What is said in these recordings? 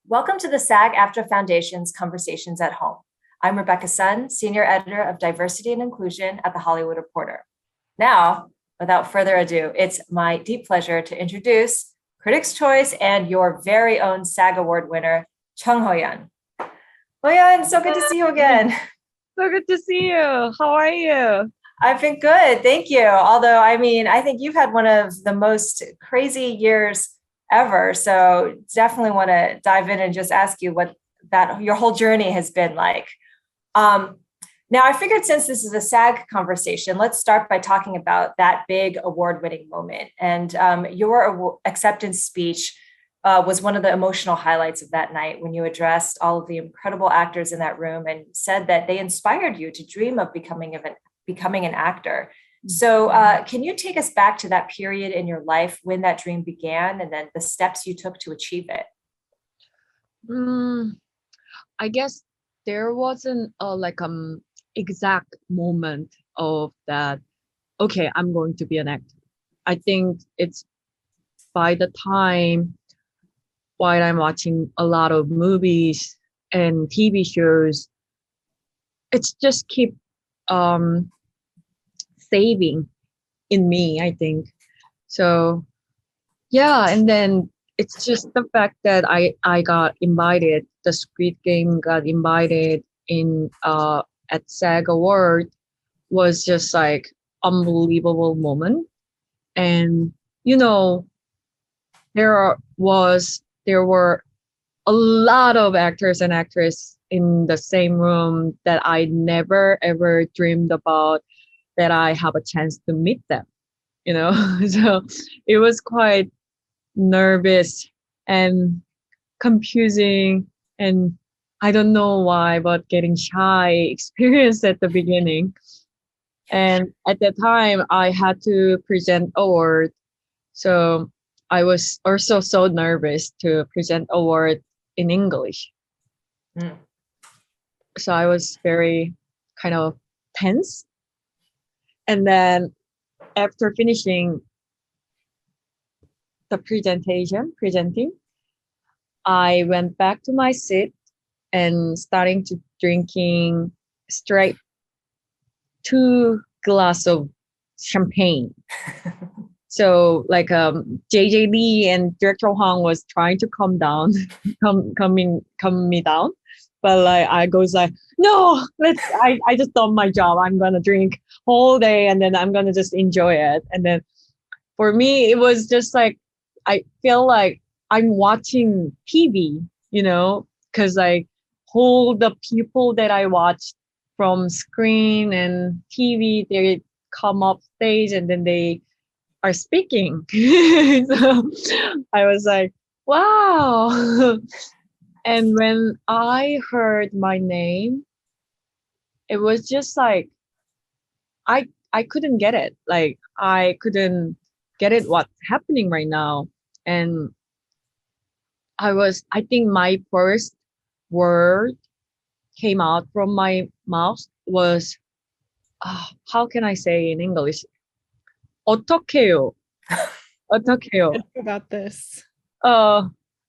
Welcome to the SAG-AFTRA Foundation's Conversations at Home. I'm Rebecca Sun, Senior Editor of Diversity and Inclusion at The Hollywood Reporter. Now, without further ado, it's my deep pleasure to introduce Critics' Choice and your very own SAG Award winner, HoYeon. HoYeon, so good to see you again. So good to see you. How are you? I've been good, thank you. Although, I think you've had one of the most crazy years ever. So definitely want to dive in and just ask you what that your whole journey has been like. Now, I figured since this is a SAG conversation, let's start by talking about that big award-winning moment. And your acceptance speech was one of the emotional highlights of that night when you addressed all of the incredible actors in that room and said that they inspired you to dream of becoming an actor. So can you take us back to that period in your life when that dream began and then the steps you took to achieve it? I guess there wasn't a exact moment of that, okay, I'm going to be an actor. I think it's by the time while I'm watching a lot of movies and TV shows, it's just keep saving in me, I think. So yeah, and then it's just the fact that I got invited, the Squid Game got invited in at SAG Award was just like unbelievable moment. And you know, there were a lot of actors and actresses in the same room that I never ever dreamed about that I have a chance to meet them, you know. So it was quite nervous and confusing, and I don't know why, but getting shy experience at the beginning. And at that time, I had to present award, so I was also so nervous to present award in English. Mm. So I was very kind of tense. And then after finishing the presenting, I went back to my seat and starting to drinking straight 2 glass of champagne. So JJ Lee and Director Hwang was trying to calm me down. But I goes like, no, I just done my job. I'm gonna drink whole day and then I'm gonna just enjoy it. And then for me, it was just like, I feel like I'm watching TV, because all the people that I watched from screen and TV, they come up stage and then they are speaking. So I was like, wow. And when I heard my name, it was just like, I couldn't get it. Like, I couldn't get it what's happening right now. And I think my first word came out from my mouth was, how can I say in English? 어떡해요. 어떡해요. About this.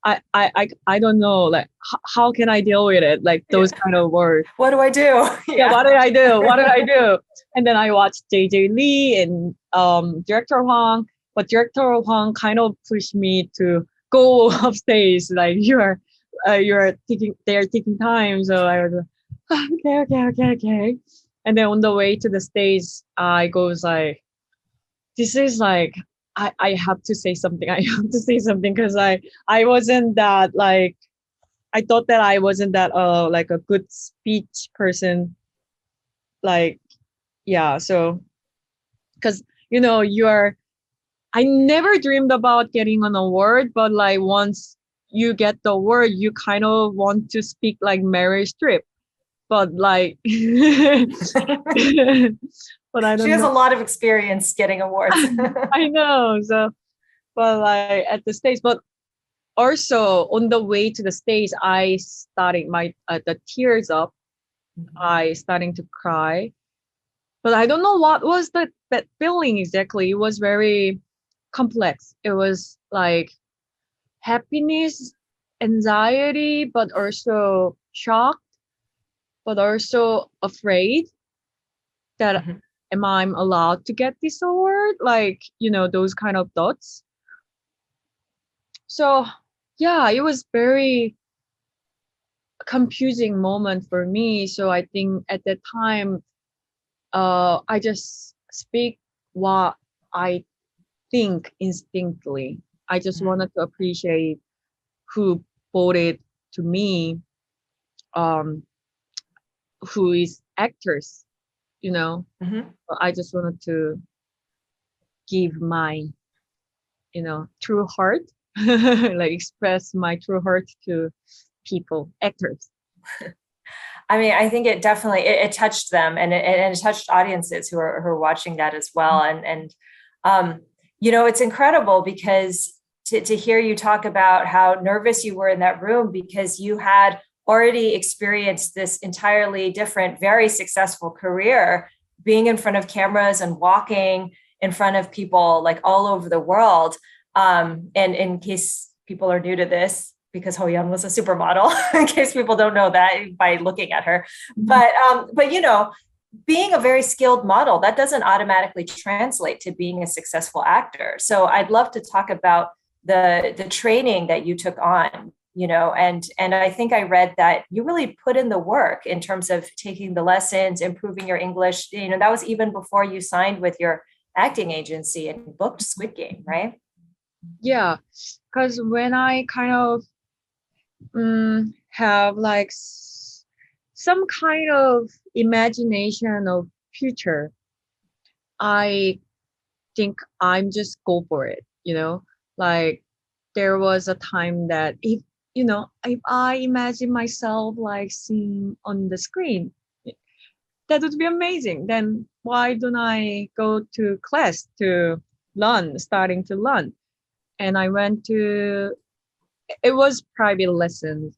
I don't know, like, how can I deal with it? Like those kind of words. What do I do? Yeah, what did I do? What did I do? And then I watched JJ Lee and Director Hwang, but Director Hwang kind of pushed me to go upstage. Like you're they're taking time. So I was like, okay. And then on the way to the stage, I goes like, this is like, I have to say something. I have to say something because I wasn't that like, I thought that I wasn't that like a good speech person. Like, yeah. So, because I never dreamed about getting an award, but like once you get the award, you kind of want to speak like Meryl Streep, but like, but I don't know. She has a lot of experience getting awards. I know. So, but like at the stage, but also on the way to the stage, I started the tears up. I starting to cry, but I don't know what was that feeling exactly. It was very complex. It was like happiness anxiety, but also shocked, but also afraid that Mhm. am I allowed to get this award? Like, those kind of thoughts. So yeah, it was very confusing moment for me. So I think at that time, I just speak what I think instinctively. I just wanted to appreciate who voted to me, um, who is actors, you know. Mhm. I just wanted to give my, true heart, like express my true heart to people, actors. I mean, I think it definitely it touched them, and it touched audiences who are watching that as well. And it's incredible because to hear you talk about how nervous you were in that room because you had already experienced this entirely different, very successful career, being in front of cameras and walking in front of people like all over the world. And in case people are new to this, because HoYeon was a supermodel, in case people don't know that by looking at her. But being a very skilled model, that doesn't automatically translate to being a successful actor. So I'd love to talk about the training that you took on, and I think I read that you really put in the work in terms of taking the lessons, improving your English. That was even before you signed with your acting agency and booked Squid Game, right? Yeah, because when I kind of have like some kind of imagination of future, I think I'm just go for it, like there was a time that if I imagine myself like seeing on the screen, that would be amazing. Then why don't I go to class to starting to learn? And I went to, it was private lessons.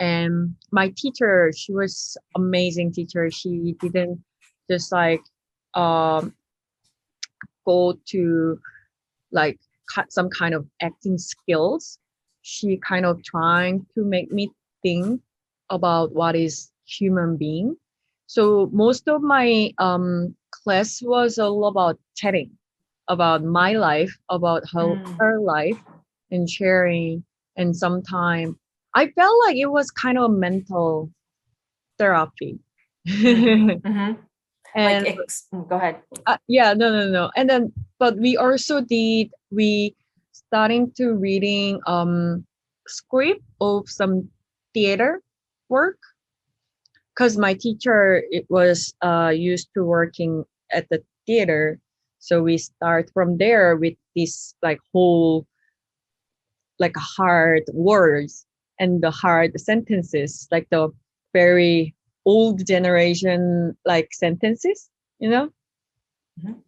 And my teacher, she was amazing teacher. She didn't just like um, go to like some kind of acting skills. She kind of trying to make me think about what is human being. So most of my class was all about chatting, about my life, about how Mm. her life, and sharing. And sometimes I felt like it was kind of mental therapy. Mm-hmm. Like, And go ahead. yeah, no. And then, but we starting to reading script of some theater work, because my teacher, it was used to working at the theater. So we start from there with this like whole like hard words and the hard sentences, like the very old generation like sentences, you know. Mhm.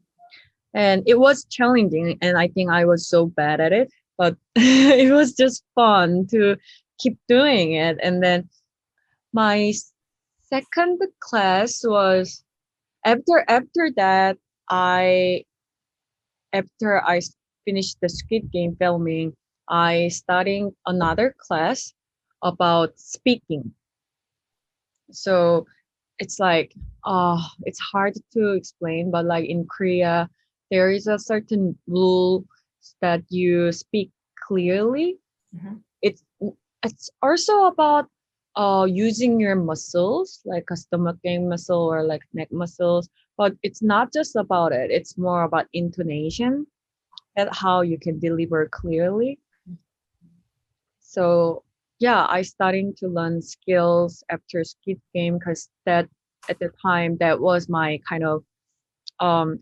And it was challenging, and I think I was so bad at it, but it was just fun to keep doing it. And then my second class was after that, I after I finished the Squid Game filming, I studying another class about speaking. So it's like, it's hard to explain, but like in Korea, there is a certain rule that you speak clearly. Mhm. It's it's also about using your muscles, like a stomach game muscle or like neck muscles, but it's not just about it. It's more about intonation and how you can deliver clearly. So yeah, I starting to learn skills after Squid Game, because that at the time that was my kind of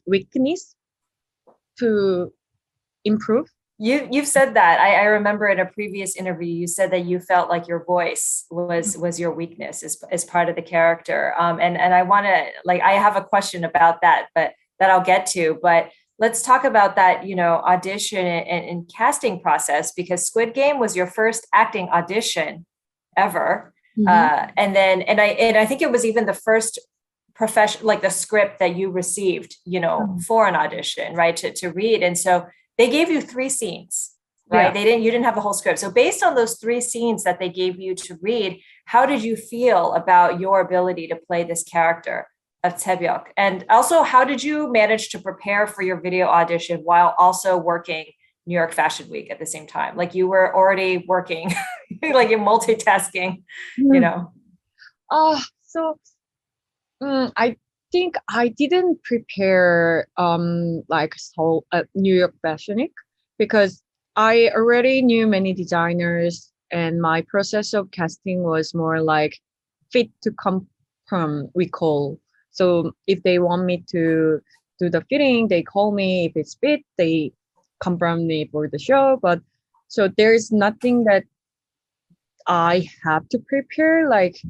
weakness to improve. You've said that. I remember in a previous interview you said that you felt like your voice was your weakness as part of the character. And I want to, like, I have a question about that, but that I'll get to. But let's talk about that, audition and casting process, because Squid Game was your first acting audition ever. Mhm. And I think it was even the first profession, like the script that you received, Mhm. for an audition, right? To read. And so they gave you 3 scenes, right? You didn't have the whole script. So based on those 3 scenes that they gave you to read, how did you feel about your ability to play this character of Taebyuk? And also, how did you manage to prepare for your video audition while also working New York Fashion Week at the same time? Like you were already working, like you're multitasking, you know? I think I didn't prepare like New York Fashion Week because I already knew many designers, and my process of casting was more like fit to confirm, we call. So if they want me to do the fitting, they call me. If it's fit, they confirm me for the show. But so there's nothing that I have to prepare like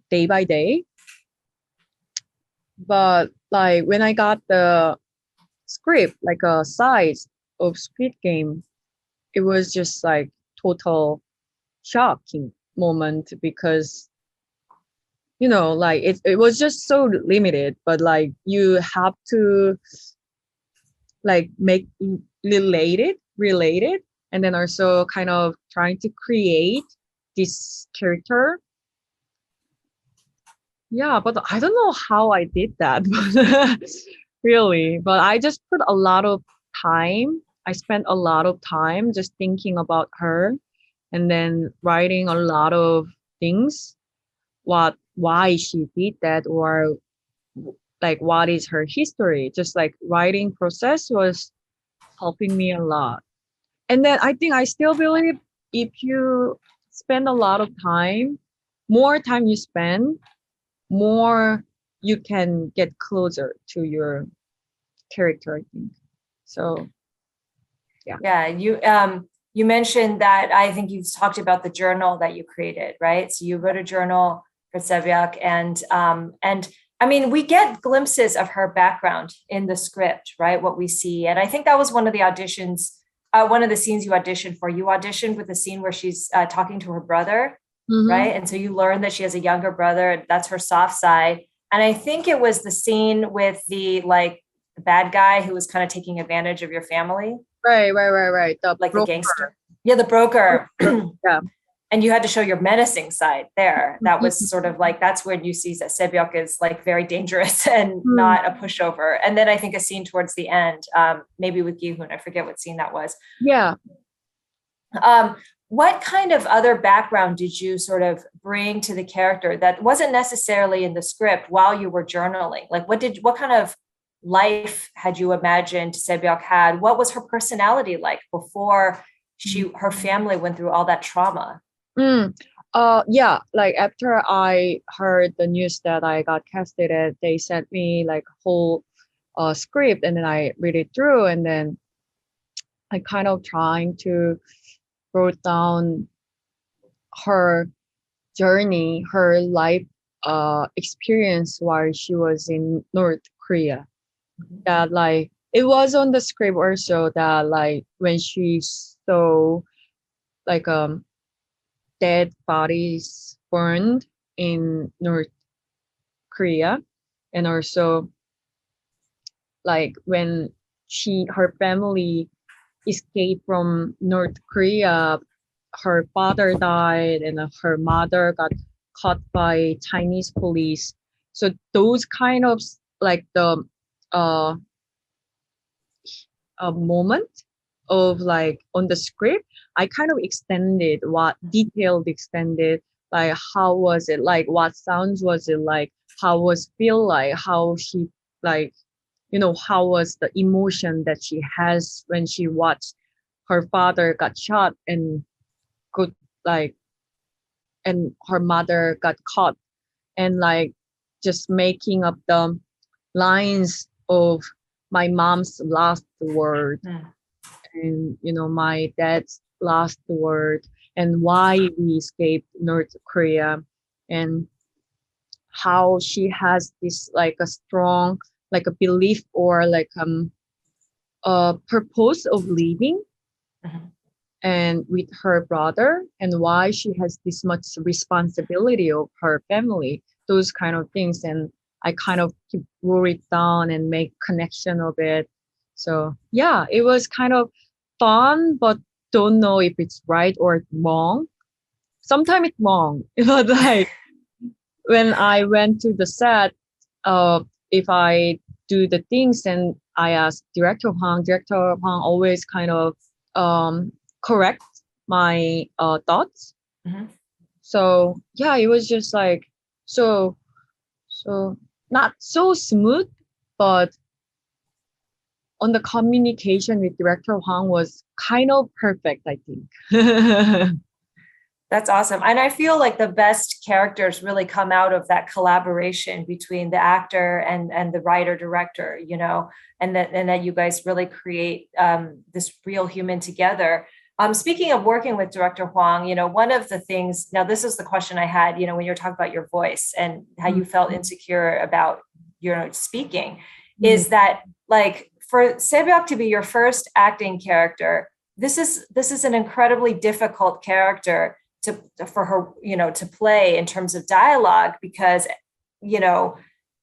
day by day. But like when I got the script, like a size of Squid Game, it was just like total shocking moment because like it was just so limited, but like you have to like make related, and then also kind of trying to create this character. Yeah, but I don't know how I did that, really. But I just put a lot of time. I spent a lot of time just thinking about her and then writing a lot of things, why she did that, or like what is her history. Just like writing process was helping me a lot. And then I think I still believe if you spend a lot of time, more time you spend, more you can get closer to your character, I think. So yeah, you mentioned that, I think you've talked about the journal that you created, right? So you wrote a journal for Taebyuk, and I mean, we get glimpses of her background in the script, right? What we see, and I think that was one of the auditions, one of the scenes you auditioned for. You auditioned with the scene where she's talking to her brother, right? And so you learn that she has a younger brother. That's her soft side. And I think it was the scene with the bad guy who was kind of taking advantage of your family. Right. The gangster. Yeah, the broker. Yeah. And you had to show your menacing side there. That was sort of like, that's when you see that Taebyuk is like very dangerous and not a pushover. And then I think a scene towards the end, maybe with Gi-hoon, I forget what scene that was. Yeah. What kind of other background did you sort of bring to the character that wasn't necessarily in the script while you were journaling? Like what kind of life had you imagined Taebyuk had? What was her personality like before her family went through all that trauma? Yeah, like after I heard the news that I got casted, they sent me like whole script, and then I read it through, and then I kind of trying to wrote down her journey, her life experience while she was in North Korea. That like it was on the script also that like when she saw like dead bodies burned in North Korea, and also like when her family escaped from North Korea, her father died and her mother got caught by Chinese police. So those kind of like the a moment of like on the script, I kind of extended like how was it like, what sounds was it like, how was feel like, how she like, how was the emotion that she has when she watched her father got shot and could like, and her mother got caught, and like just making up the lines of my mom's last word and my dad's last word, and why we escaped North Korea, and how she has this like a strong like a belief or like a purpose of living and with her brother, and why she has this much responsibility of her family, those kind of things. And I kind of wrote it down and make connection of it. So yeah, it was kind of fun, but don't know if it's right or wrong. Sometimes it's wrong, but like when I went to the set, if I do the things and I ask Director Hwang always kind of correct my thoughts. Mhm. So yeah, it was just like so so not so smooth, but on the communication with Director Hwang was kind of perfect, I think. That's awesome. And I feel like the best characters really come out of that collaboration between the actor and the writer director, you know, and that you guys really create this real human together. Speaking of working with Director Huang, you know, one of the things, now this is the question I had, you know, when you're talking about your voice and how you felt insecure about, you know, speaking, is that like for Sebyok to be your first acting character, this is an incredibly difficult character for her, you know, to play in terms of dialogue, because, you know,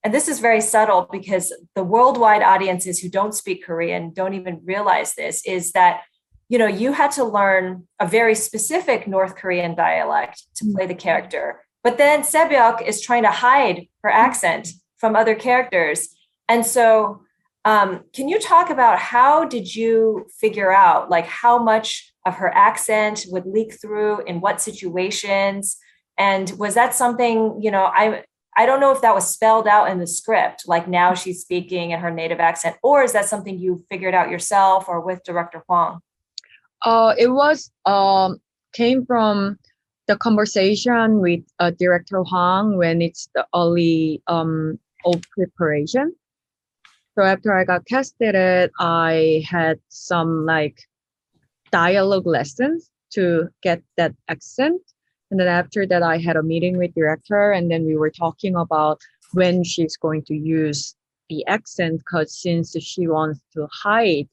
and this is very subtle because the worldwide audiences who don't speak Korean don't even realize this, is that, you know, you had to learn a very specific North Korean dialect to play the character. But then Sebyok is trying to hide her accent from other characters. And so can you talk about how did you figure out like how much of her accent would leak through in what situations? And was that something, you know, I don't know if that was spelled out in the script, like now she's speaking in her native accent, or is that something you figured out yourself or with Director Huang? It was came from the conversation with Director Hwang when it's the early of preparation. So after I got casted, I had some like dialogue lessons to get that accent. And then after that, I had a meeting with director, and then we were talking about when she's going to use the accent, because since she wants to hide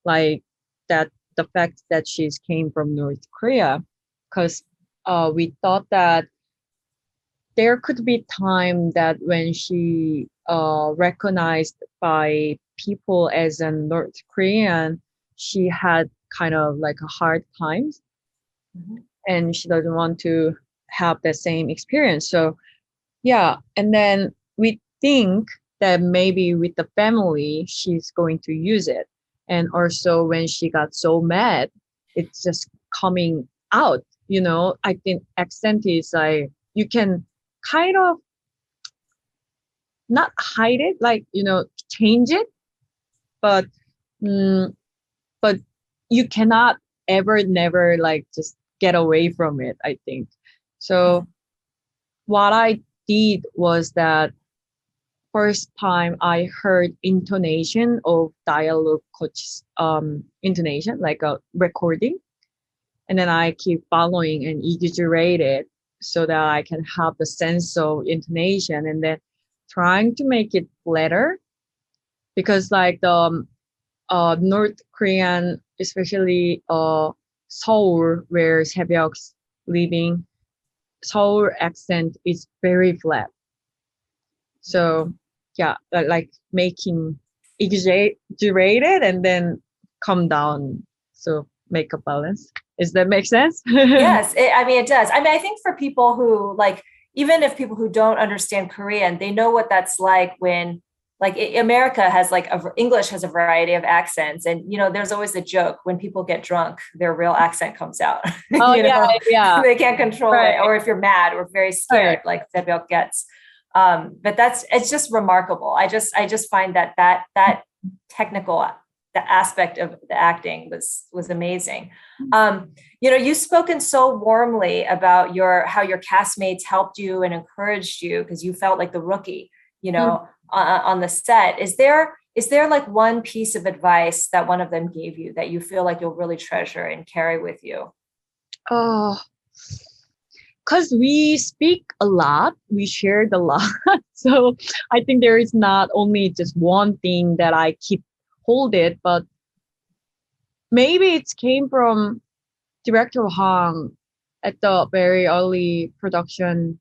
like that the fact that she's came from North Korea, because we thought that there could be time that when she recognized by people as a North Korean, she had kind of like a hard times, and she doesn't want to have the same experience. So yeah, and then we think that maybe with the family she's going to use it, and also when she got so mad, it's just coming out. You know, I think accent is like you can kind of not hide it, like, you know, change it, but but you cannot ever never like just get away from it, I think. So what I did was that first time I heard intonation of dialogue coach intonation, like a recording, and then I keep following and exaggerate it so that I can have the sense of intonation, and then trying to make it flatter, because like the North Korean, especially Seoul, where Sebyok's living, Seoul accent is very flat. So yeah, like making exaggerated and then come down. So make a balance. Does that make sense? Yes, I mean, it does. I mean, I think for people who like, even if people who don't understand Korean, they know what that's like when like America has like English has a variety of accents. And, you know, there's always a joke when people get drunk, their real accent comes out. Oh, you yeah, know, yeah. they can't control Right. it. Or if you're mad or very scared, Right. like Sebyok gets. But it's just remarkable. I just find that technical the aspect of the acting was amazing. You know, you've spoken so warmly about how your castmates helped you and encouraged you because you felt like the rookie, you know, on the set. Is there like one piece of advice that one of them gave you that you feel like you'll really treasure and carry with you? Oh, because we speak a lot, we shared a lot. So I think there is not only just one thing that I keep hold it, but maybe it came from Director Hong at the very early production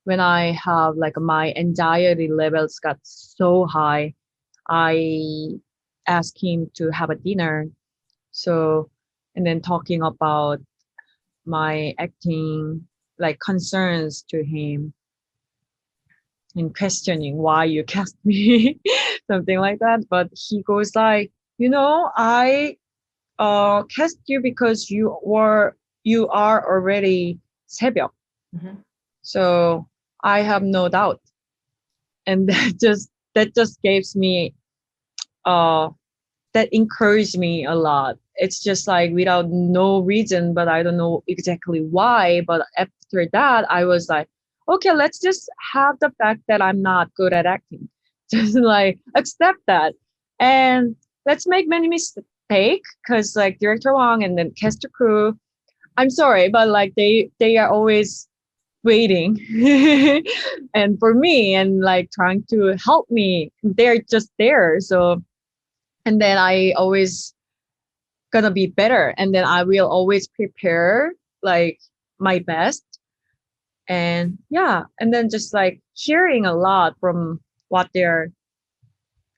when I have like my anxiety levels got so high. I asked him to have a dinner. So and then talking about my acting like concerns to him and questioning why you cast me, something like that. But he goes like, I cast you because you are already 새벽. Mhm. So I have no doubt. And that just gives me that encouraged me a lot. It's just like without no reason, but I don't know exactly why. But after that, I was like, okay, let's just have the fact that I'm not good at acting. Just like accept that. And let's make many mistakes because like director Wang and then cast crew, I'm sorry, but like they are always waiting and for me and like trying to help me. They're just there. So and then I always gonna be better and then I will always prepare like my best. And yeah, and then just like hearing a lot from what they're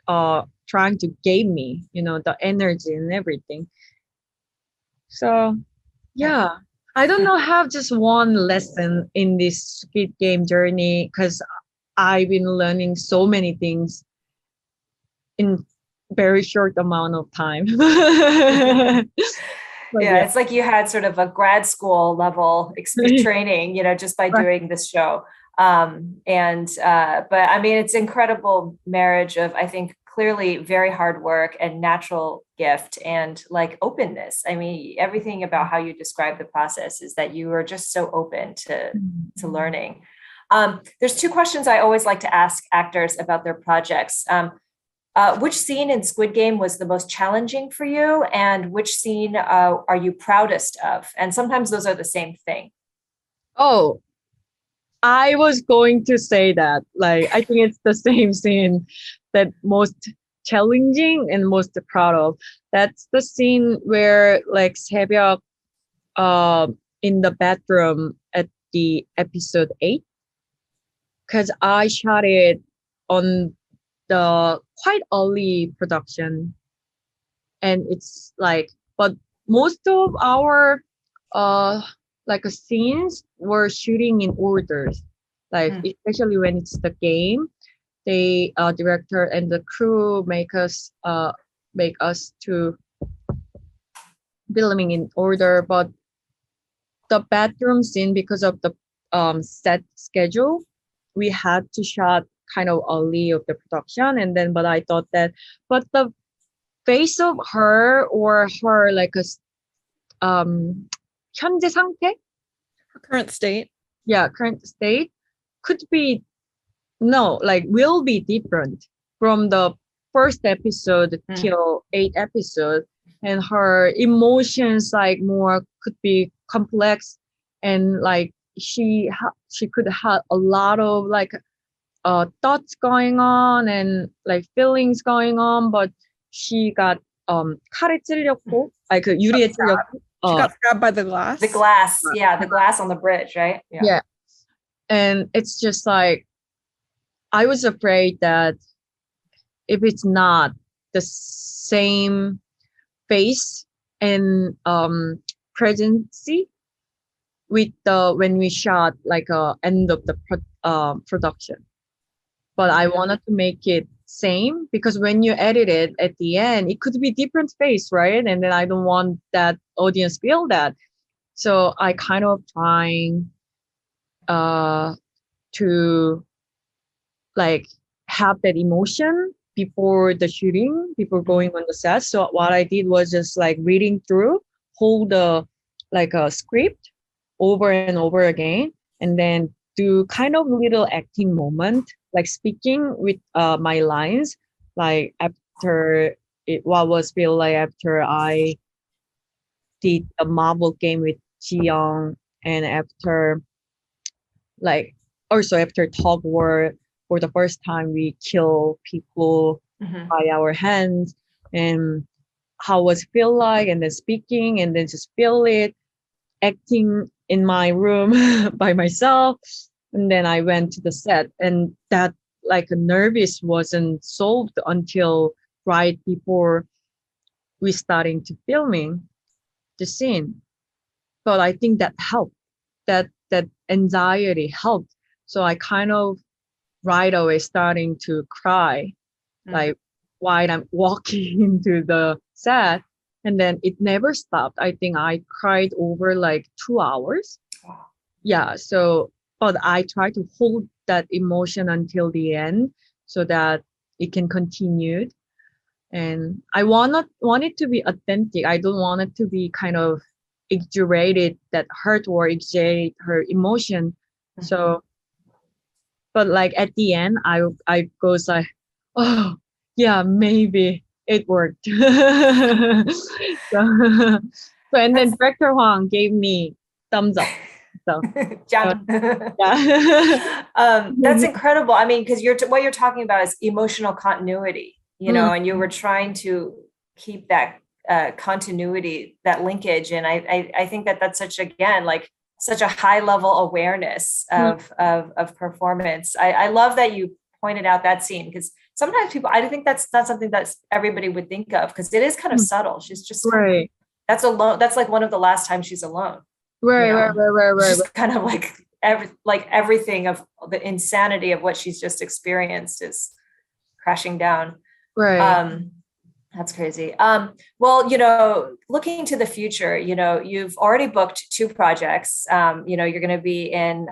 trying to give me, the energy and everything. So yeah, I don't know, have just one lesson in this Squid Game journey because I've been learning so many things in very short amount of time. But Yeah, it's like you had sort of a grad school level training, just by Right. doing this show. But I mean, it's incredible marriage of, I think, clearly very hard work and natural gift and like openness. I mean, everything about how you describe the process is that you are just so open to learning. There's two questions I always like to ask actors about their projects. Which scene in Squid Game was the most challenging for you, and which scene are you proudest of? And sometimes those are the same thing. Oh, I was going to say that. Like, I think it's the same scene that most challenging and most proud of. That's the scene where like 새벽 in the bathroom at the episode 8. Because I shot it on the quite early production. And it's like, but most of our scenes were shooting in orders, like especially when it's the game, they director and the crew make us to filming in order. But the bathroom scene, because of the set schedule, we had to shot kind of early of the production. And then but I thought that, but the face of her or her like a 현재 상태, Her current state. yeah, current state could be no, like will be different from the first episode till 8 episode, and her emotions like more could be complex, and like she could have a lot of like thoughts going on and like feelings going on, but she got 칼에 찔렸고, like 유리에 찔렸고. She got stabbed by the glass. The glass, yeah, the glass on the bridge, right? Yeah. And it's just like, I was afraid that if it's not the same face and presence with the when we shot like end of the production, but I wanted to make it same because when you edit it at the end, it could be different face, right? And then I don't want that audience feel that. So I kind of trying to like have that emotion before the shooting, before going on the set. So what I did was just like reading through, hold the like a script over and over again, and then do kind of little acting moment, like speaking with my lines, like after it, what was feel like after I did a marble game with Ji-young, and after like also after tug war for the first time we kill people by our hands, and how was feel like, and then speaking and then just feel it, acting in my room by myself. And then I went to the set, and that like nervous wasn't solved until right before we starting to filming. the scene. But I think that helped. That anxiety helped. So I kind of right away starting to cry, like while I'm walking into the set, and then it never stopped. I think I cried over like 2 hours. Wow. Yeah. So, but I try to hold that emotion until the end so that it can continue. And I want it to be authentic. I don't want it to be kind of exaggerated that hurt or exaggerate her emotion. So, but like at the end, I goes like, oh yeah, maybe it worked. So and then director Huang gave me thumbs up. So Jung. yeah. That's incredible. I mean, because what you're talking about is emotional continuity, and you were trying to keep that continuity, that linkage. And I think that's such a high level awareness of performance. I love that you pointed out that scene, because sometimes I think that's not something that everybody would think of, because it is kind of subtle. She's just right. That's alone. That's like one of the last times she's alone. Right. Just kind of like everything of the insanity of what she's just experienced is crashing down. Right. That's crazy. Well, looking to the future, you've already booked 2 projects. You're going to be in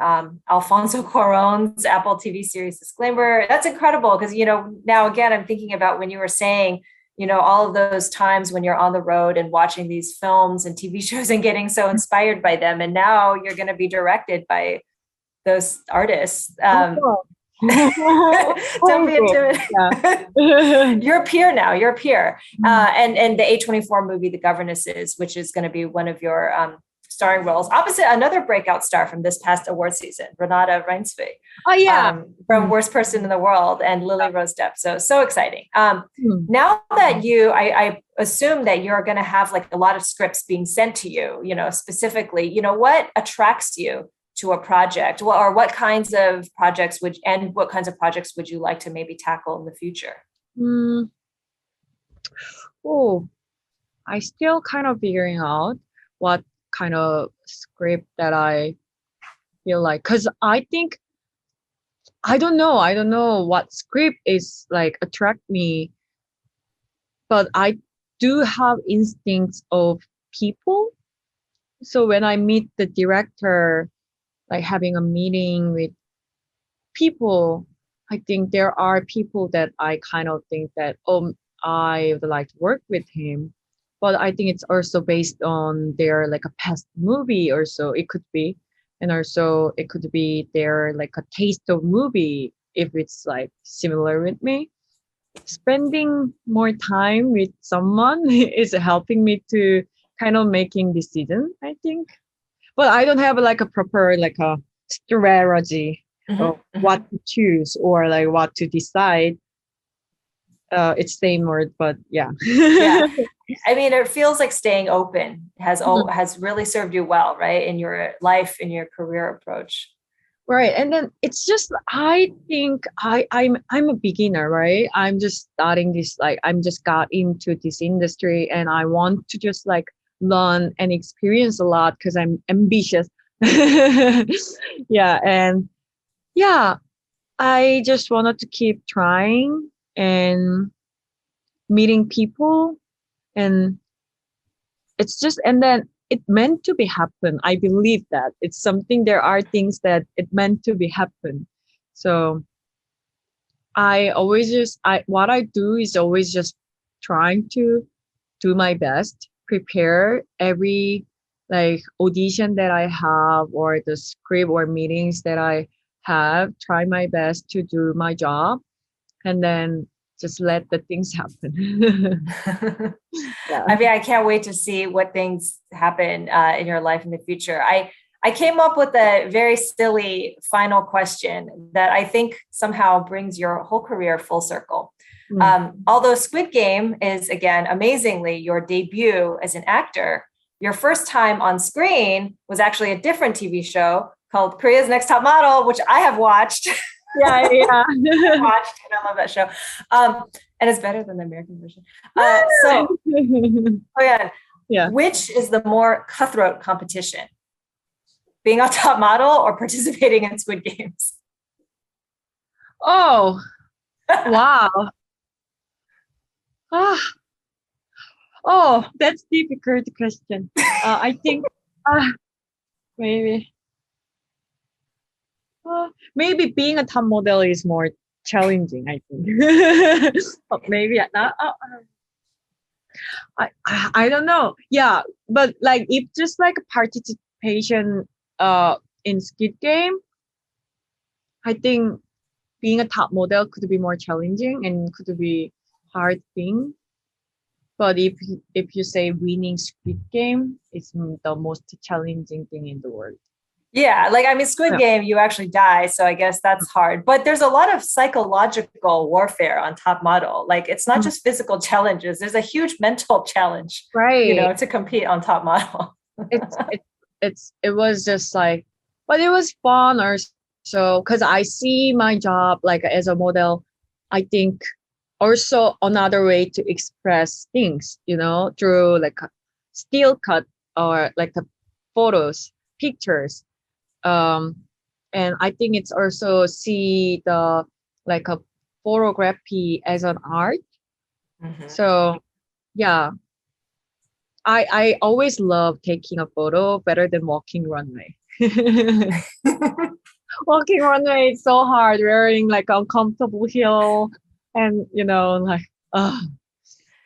Alfonso Cuarón's Apple TV series Disclaimer. That's incredible, because, now again, I'm thinking about when you were saying, all of those times when you're on the road and watching these films and TV shows and getting so inspired by them. And now you're going to be directed by those artists. Don't be intimidated. You're a peer now. You're a peer. And the A24 movie, The Governesses, which is going to be one of your starring roles, opposite another breakout star from this past award season, Renata Reinsve. Oh yeah, from Worst Person in the World, and Lily Rose Depp. So exciting. Now that I assume that you're going to have like a lot of scripts being sent to you, specifically, what attracts you to a project, or what kinds of projects would you like to maybe tackle in the future? Oh, I still kind of figuring out what kind of script that I feel like, because I think I don't know what script is like attract me, but I do have instincts of people. So when I meet the director, like having a meeting with people, I think there are people that I kind of think that, I would like to work with him. But I think it's also based on their like a past movie or so, it could be. And also it could be their like a taste of movie, if it's like similar with me. Spending more time with someone is helping me to kind of making decision, I think. But I don't have like a proper like a strategy of what to choose or like what to decide. It's same word, but yeah. Yeah. I mean, it feels like staying open has really served you well, right? In your life, in your career approach. Right. And then it's just, I think I'm a beginner, right? I'm just starting this, like, I'm just got into this industry and I want to just like learn and experience a lot because I'm ambitious. Yeah. And yeah, I just wanted to keep trying and meeting people, and it's just, and then it meant to be happen. I believe that it's something, there are things that it meant to be happen. So I always just, what I do is always just trying to do my best, prepare every like audition that I have or the script or meetings that I have, try my best to do my job, and then just let the things happen. Yeah. I mean, I can't wait to see what things happen in your life in the future. I came up with a very silly final question that I think somehow brings your whole career full circle. Although Squid Game is, again, amazingly your debut as an actor, your first time on screen was actually a different TV show called Korea's Next Top Model, which I have watched. Yeah. I watched, and I love that show. And it's better than the American version. Oh yeah. Yeah. Which is the more cutthroat competition? Being a top model or participating in Squid Games? Oh, wow. Ah, oh, that's difficult question. I think maybe maybe being a top model is more challenging, I think. Maybe not. I don't know. Yeah, but like if just like a participation in Squid Game, I think being a top model could be more challenging and could be hard thing. But if you say winning Squid Game, it's the most challenging thing in the world. Yeah, like I mean, Squid Yeah. Game, you actually die, so I guess that's hard. But there's a lot of psychological warfare on Top Model. Like it's not just physical challenges. There's a huge mental challenge, Right. to compete on Top Model. It was just like, but it was fun also because I see my job like as a model. I think also another way to express things, through like a still cut or like the photos, pictures. And I think it's also see the like a photography as an art. Mhm. So yeah, I always love taking a photo better than walking runway. Walking runway is so hard, wearing like uncomfortable heel, and like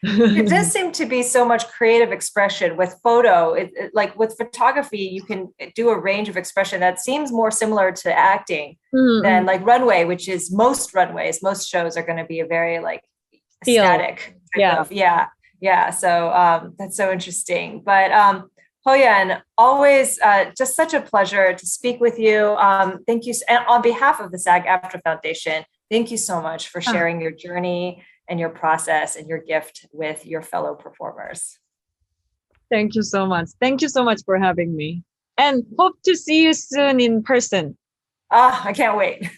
It does seem to be so much creative expression with photo. Like with photography, you can do a range of expression that seems more similar to acting than like runway, which is most runways, most shows are going to be a very like Still, static type of, yeah. So that's so interesting. But HoYeon, always just such a pleasure to speak with you. Thank you. And on behalf of the SAG-AFTRA Foundation, thank you so much for sharing your journey and your process and your gift with your fellow performers. Thank you so much. Thank you so much for having me. And hope to see you soon in person. I can't wait.